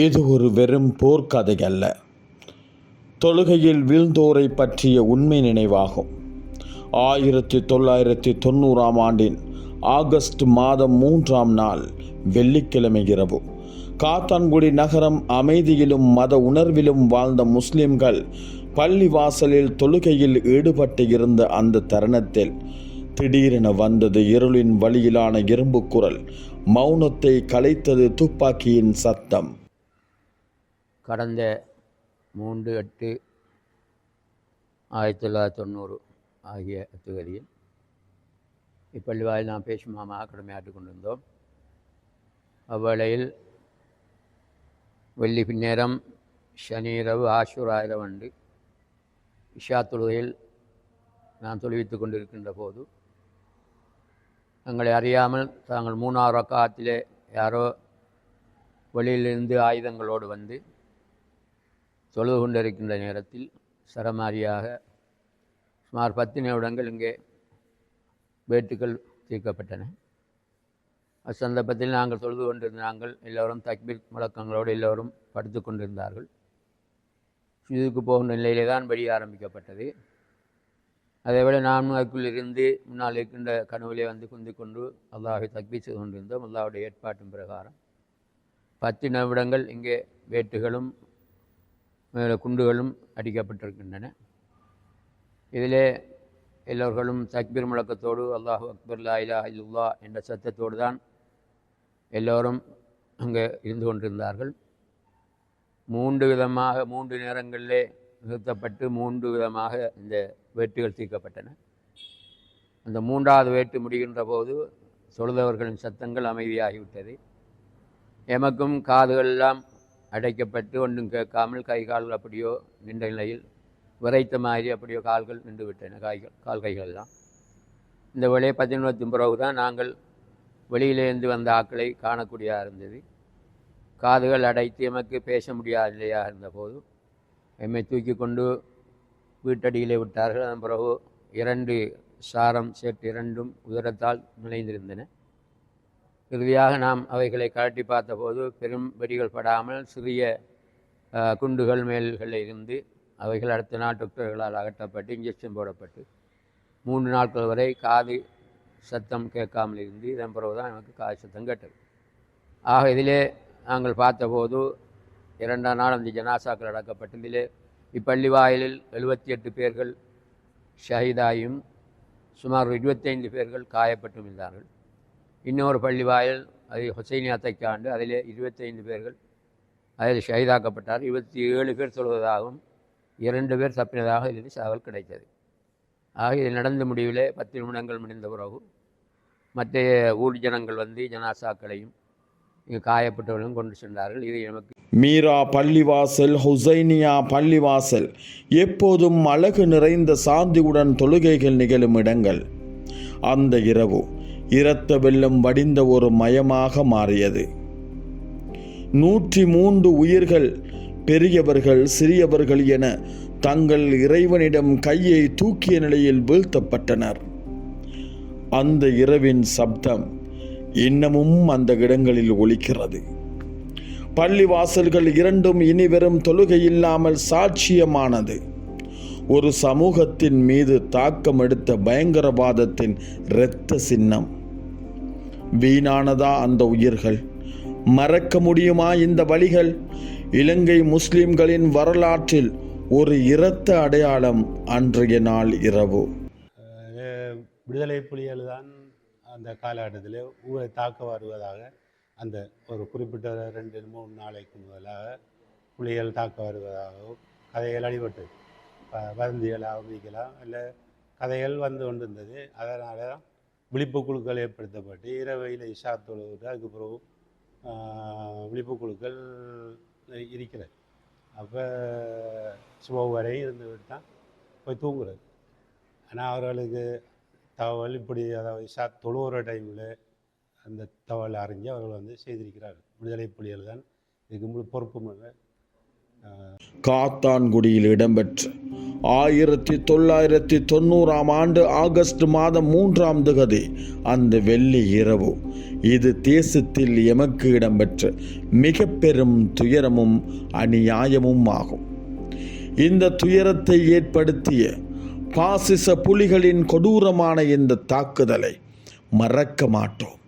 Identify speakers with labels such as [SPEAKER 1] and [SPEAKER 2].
[SPEAKER 1] இது ஒரு வெறும் போர்க்கதை அல்ல, தொழுகையில் வீழ்ந்தோரை பற்றிய உண்மை நினைவாகும். 1990 ஆண்டின் ஆகஸ்ட் மாதம் 3ஆம் நாள் வெள்ளிக்கிழமை இரவு காத்தான்குடி நகரம் அமைதியிலும் மத உணர்விலும் வாழ்ந்த முஸ்லிம்கள் பள்ளிவாசலில் தொழுகையில் ஈடுபட்டு இருந்த அந்த தருணத்தில் திடீரென வந்தது இருளின் வழியிலான இரும்பு குரல். மௌனத்தை கலைத்தது துப்பாக்கியின் சத்தம்.
[SPEAKER 2] கடந்த 3/8/1990 ஆகிய தேதியில் இப்பள்ளிவாயில் நாம் பேசுமாமாக கடமையாற்றிக் கொண்டிருந்தோம். அவ்வேளையில் வெள்ளி பின்னேரம் சனி இரவு ஆஷூரா இரவு அன்று இஷா தொழுகையில் நான் தொழுவித்துக் கொண்டிருக்கின்ற போது எங்களை அறியாமல் தாங்கள் 3ஆவது ரக்காத்திலே யாரோ வெளியிலிருந்து ஆயுதங்களோடு வந்து தொழுது கொண்டிருக்கின்ற நேரத்தில் சரமாரியாக சுமார் 10 நிமிடங்கள் இங்கே வேட்டுக்கள் தீர்க்கப்பட்டன. அச்சந்தர்ப்பத்தில் நாங்கள் தொழுது கொண்டிருந்த நாங்கள் எல்லோரும் தக்பீர் முழக்கங்களோடு எல்லோரும் படுத்து கொண்டிருந்தார்கள். இதுக்கு போகின்ற நிலையிலே தான் வெடிய ஆரம்பிக்கப்பட்டது. அதேவேளை நான் அதுக்குள் இருந்து முன்னால் இருக்கின்ற கனவுலே வந்து குந்திக்கொண்டு அல்லாஹை தக்பீர் செய்து கொண்டிருந்தோம். அல்லாஹுடைய ஏற்பாட்டின் பிரகாரம் 10 நிமிடங்கள் இங்கே வேட்டுகளும் குண்டுகளும் அடிக்கப்பட்டிருக்கின்றன. இதிலே எல்லோர்களும் தக்பீர் முழக்கத்தோடு அல்லாஹு அக்பர் லா இலாஹ இல்லல்லாஹ் என்ற சத்தத்தோடு தான் எல்லோரும் அங்கே இருந்து கொண்டிருந்தார்கள். 3 நேரங்களிலே நிறுத்தப்பட்டு 3 விதமாக இந்த வேட்டுகள் தீர்க்கப்பட்டன. அந்த 3ஆவது வேட்டு முடிகின்ற போது தொழுதவர்களின் சத்தங்கள் அமைதியாகிவிட்டது. எமக்கும் காதுகள் எல்லாம் அடைக்கப்பட்டு ஒன்றும் கேட்காமல் கை கால்கள் அப்படியோ நின்ற நிலையில் விரைத்த மாதிரி அப்படியோ கால்கள் நின்று விட்டன. கால் கைகள் எல்லாம். இந்த வேளையை 10 நிமிடத்தின் பிறகு தான் நாங்கள் வெளியிலேருந்து வந்த ஆட்களை காணக்கூடியதாக இருந்தது. காதுகள் அடைத்து எமக்கு பேச முடியாத நிலையாக இருந்தபோது எம்மை தூக்கி கொண்டு வீட்டடியிலே விட்டார்கள். அதன் பிறகு 2 சாரம் சேட்டு 2ம் உதரத்தால் நுழைந்திருந்தன. இறுதியாக நாம் அவைகளை கழட்டி பார்த்தபோது பெரும் வெடிகள் படாமல் சிறிய குண்டுகள் மேல்களில் இருந்து அவைகள் அடுத்த நாள் டாக்டர்களால் அகற்றப்பட்டு இன்ஜெக்ஷன் போடப்பட்டு 3 நாட்கள் வரை காது சத்தம் கேட்காமல் இருந்து இதன் பிறகுதான் நமக்கு காது சத்தம் கேட்டது. ஆக இதிலே நாங்கள் பார்த்தபோது 2ஆம் நாள் அந்த ஜனாசாக்கள் அடக்கப்பட்டு இதிலே இப்பள்ளி வாயிலில் 78 பேர்கள் ஷஹீதாயும் சுமார் 25 பேர்கள் காயப்பட்டும் இருந்தார்கள். இன்னொரு பள்ளி வாயில் அது ஹுசைனியா தைக்காண்டு அதிலே 25 பேர்கள் அதில் ஷஹீதாக்கப்பட்டார். 27 பேர் சொல்வதாகவும் 2 பேர் தப்பினதாக இதில் தகவல் கிடைத்தது. ஆக இது நடந்த முடிவிலே 10 நிமிடங்கள் முடிந்த பிறகு மற்ற ஊர் ஜனங்கள் வந்து ஜனாசாக்களையும் இங்கு காயப்பட்டவர்களும் கொண்டு சென்றார்கள். இது நமக்கு
[SPEAKER 1] மீரா பள்ளிவாசல், ஹுசைனியா பள்ளிவாசல் எப்போதும் அழகு நிறைந்த சாந்தியுடன் தொழுகைகள் நிகழும் இடங்கள். அந்த இரவு இரத்த வெள்ளம் வடிந்த ஒரு மயமாக மாறியது. 103 உயிர்கள், பெரியவர்கள் சிறியவர்கள் என தங்கள் இறைவனிடம் கையை தூக்கிய நிலையில் வீழ்த்தப்பட்டனர். அந்த இரவின் சப்தம் இன்னமும் அந்த இடங்களில் ஒலிக்கிறது. பள்ளிவாசல்கள் இரண்டும் இனி வெறும் தொழுகை இல்லாமல் சாட்சியமானது. ஒரு சமூகத்தின் மீது தாக்கம் எடுத்த பயங்கரவாதத்தின் இரத்த சின்னம். வீணானதா அந்த உயிர்கள்? மறக்க முடியுமா இந்த வழிகள்? இலங்கை முஸ்லிம்களின் வரலாற்றில் ஒரு இரத்த அடையாளம் அன்றைய நாள் இரவு.
[SPEAKER 3] விடுதலை புலிகள் தான் அந்த காலகட்டத்தில் ஊரை தாக்க வருவதாக அந்த ஒரு குறிப்பிட்ட 2-3 நாளைக்கு முதலாக புலிகள் தாக்க வருவதாகவும் கதைகள் அடிபட்டது. வதந்திகளாக அமைக்கலாம் இல்லை கதைகள் வந்து கொண்டிருந்தது. அதனால தான் விழிப்பு குழுக்கள் ஏற்படுத்தப்பட்டு இரவையில் இஷா தொழுது அதுக்கு பிறகு விழிப்பு குழுக்கள் இருக்கிறது. அப்போ சுப வரையும் இருந்துவிட்டு தான் போய் தூங்குறது. ஆனால் அவர்களுக்கு தகவல் இப்படி அதாவது இஷா தொழுகிற டைமில் அந்த தகவலை அறிஞ்சு அவர்கள் வந்து செய்திருக்கிறார்கள். விடுதலை புலிகள் தான் இதுக்கு பொறுப்பு.
[SPEAKER 1] காத்தான்குடியில் இடம்பெற்ற 1990 ஆண்டு ஆகஸ்ட் மாதம் 3ஆம் தேதி அந்த வெள்ளி இரவு இது தேசத்தில் எமக்கு இடம்பெற்ற மிக பெரும் துயரமும் அநியாயமும் ஆகும். இந்த துயரத்தை ஏற்படுத்திய பாசிச புலிகளின் கொடூரமான இந்த தாக்குதலை மறக்க மாட்டோம்.